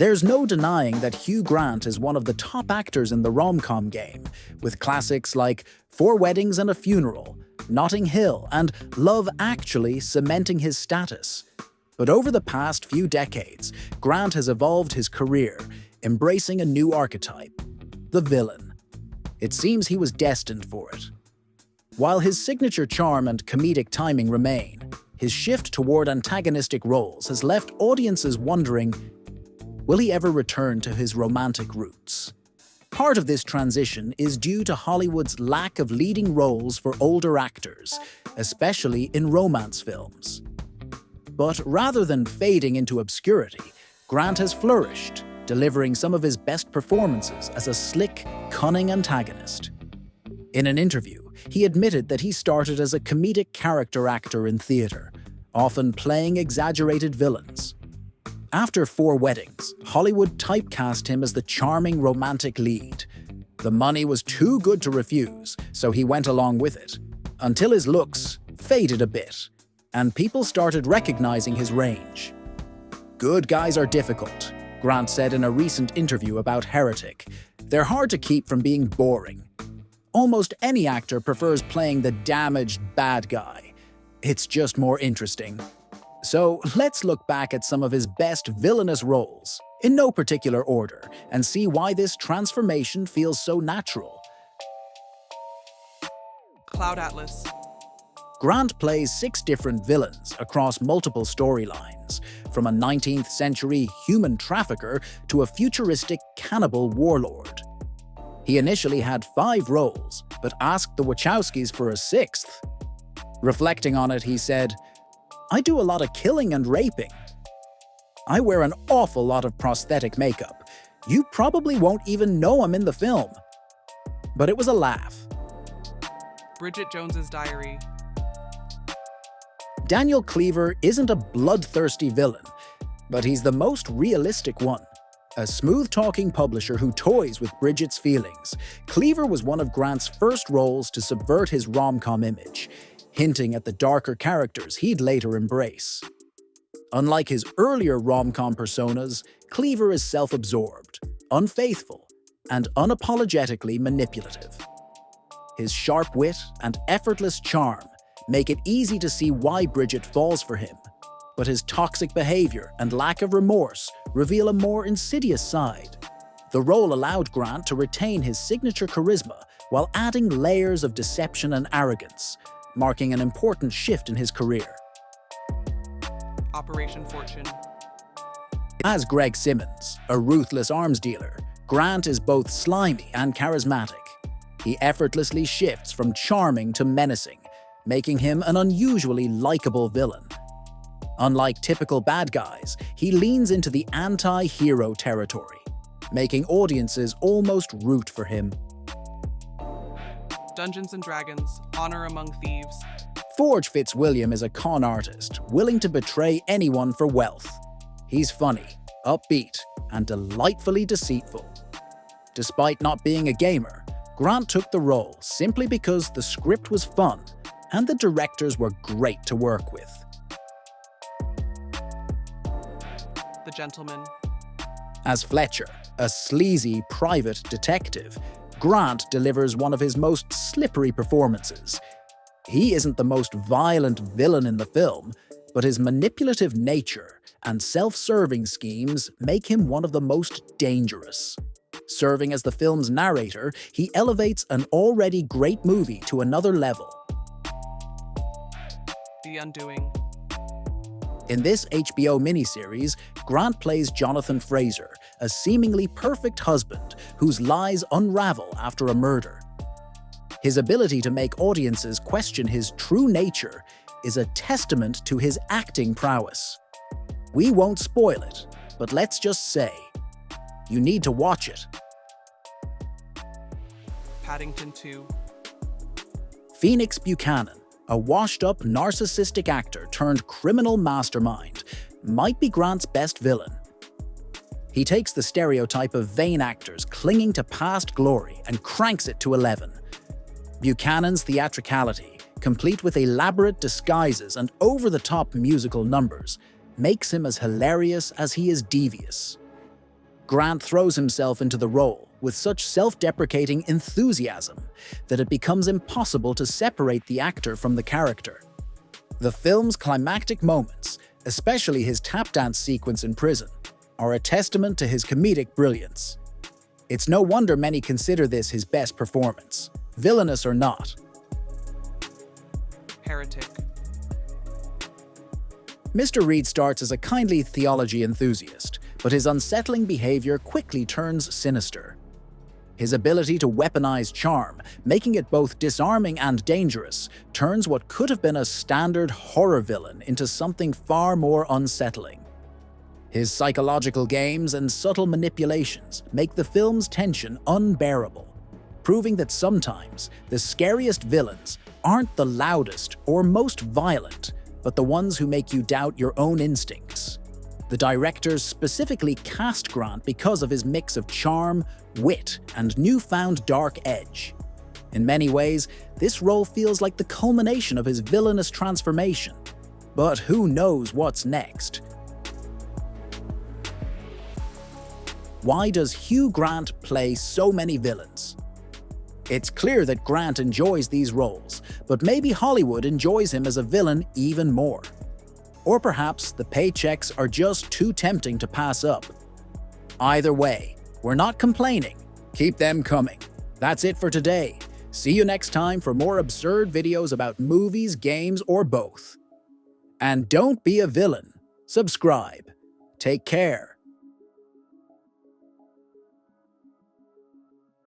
There's no denying that Hugh Grant is one of the top actors in the rom-com game, with classics like Four Weddings and a Funeral, Notting Hill, and Love Actually cementing his status. But over the past few decades, Grant has evolved his career, embracing a new archetype: the villain. It seems he was destined for it. While his signature charm and comedic timing remain, his shift toward antagonistic roles has left audiences wondering, will he ever return to his romantic roots? Part of this transition is due to Hollywood's lack of leading roles for older actors, especially in romance films. But rather than fading into obscurity, Grant has flourished, delivering some of his best performances as a slick, cunning antagonist. In an interview, he admitted that he started as a comedic character actor in theater, often playing exaggerated villains. After Four Weddings, Hollywood typecast him as the charming romantic lead. The money was too good to refuse, so he went along with it, until his looks faded a bit, and people started recognizing his range. "Good guys are difficult," Grant said in a recent interview about Heretic. "They're hard to keep from being boring. Almost any actor prefers playing the damaged bad guy. It's just more interesting." So let's look back at some of his best villainous roles, in no particular order, and see why this transformation feels so natural. Cloud Atlas. Grant plays 6 different villains across multiple storylines, from a 19th century human trafficker to a futuristic cannibal warlord. He initially had 5 roles, but asked the Wachowskis for a 6th. Reflecting on it, he said, "I do a lot of killing and raping. I wear an awful lot of prosthetic makeup. You probably won't even know I'm in the film." But it was a laugh. Bridget Jones's Diary. Daniel Cleaver isn't a bloodthirsty villain, but he's the most realistic one. A smooth-talking publisher who toys with Bridget's feelings, Cleaver was one of Grant's first roles to subvert his rom-com image, hinting at the darker characters he'd later embrace. Unlike his earlier rom-com personas, Cleaver is self-absorbed, unfaithful, and unapologetically manipulative. His sharp wit and effortless charm make it easy to see why Bridget falls for him, but his toxic behavior and lack of remorse reveal a more insidious side. The role allowed Grant to retain his signature charisma while adding layers of deception and arrogance, marking an important shift in his career. Operation Fortune. As Greg Simmons, a ruthless arms dealer, Grant is both slimy and charismatic. He effortlessly shifts from charming to menacing, making him an unusually likable villain. Unlike typical bad guys, he leans into the anti-hero territory, making audiences almost root for him. Dungeons & Dragons, Honor Among Thieves. Forge Fitzwilliam is a con artist, willing to betray anyone for wealth. He's funny, upbeat, and delightfully deceitful. Despite not being a gamer, Grant took the role simply because the script was fun and the directors were great to work with. The Gentleman. As Fletcher, a sleazy private detective, Grant delivers one of his most slippery performances. He isn't the most violent villain in the film, but his manipulative nature and self-serving schemes make him one of the most dangerous. Serving as the film's narrator, he elevates an already great movie to another level. The Undoing. In this HBO miniseries, Grant plays Jonathan Fraser, a seemingly perfect husband whose lies unravel after a murder. His ability to make audiences question his true nature is a testament to his acting prowess. We won't spoil it, but let's just say, you need to watch it. Paddington 2. Phoenix Buchanan, a washed-up narcissistic actor turned criminal mastermind, might be Grant's best villain. He takes the stereotype of vain actors clinging to past glory and cranks it to 11. Buchanan's theatricality, complete with elaborate disguises and over-the-top musical numbers, makes him as hilarious as he is devious. Grant throws himself into the role with such self-deprecating enthusiasm that it becomes impossible to separate the actor from the character. The film's climactic moments, especially his tap dance sequence in prison, are a testament to his comedic brilliance. It's no wonder many consider this his best performance, villainous or not. Heretic. Mr. Reed starts as a kindly theology enthusiast, but his unsettling behavior quickly turns sinister. His ability to weaponize charm, making it both disarming and dangerous, turns what could have been a standard horror villain into something far more unsettling. His psychological games and subtle manipulations make the film's tension unbearable, proving that sometimes the scariest villains aren't the loudest or most violent, but the ones who make you doubt your own instincts. The directors specifically cast Grant because of his mix of charm, wit, and newfound dark edge. In many ways, this role feels like the culmination of his villainous transformation. But who knows what's next? Why does Hugh Grant play so many villains? It's clear that Grant enjoys these roles, but maybe Hollywood enjoys him as a villain even more. Or perhaps the paychecks are just too tempting to pass up. Either way, we're not complaining. Keep them coming. That's it for today. See you next time for more absurd videos about movies, games, or both. And don't be a villain. Subscribe. Take care.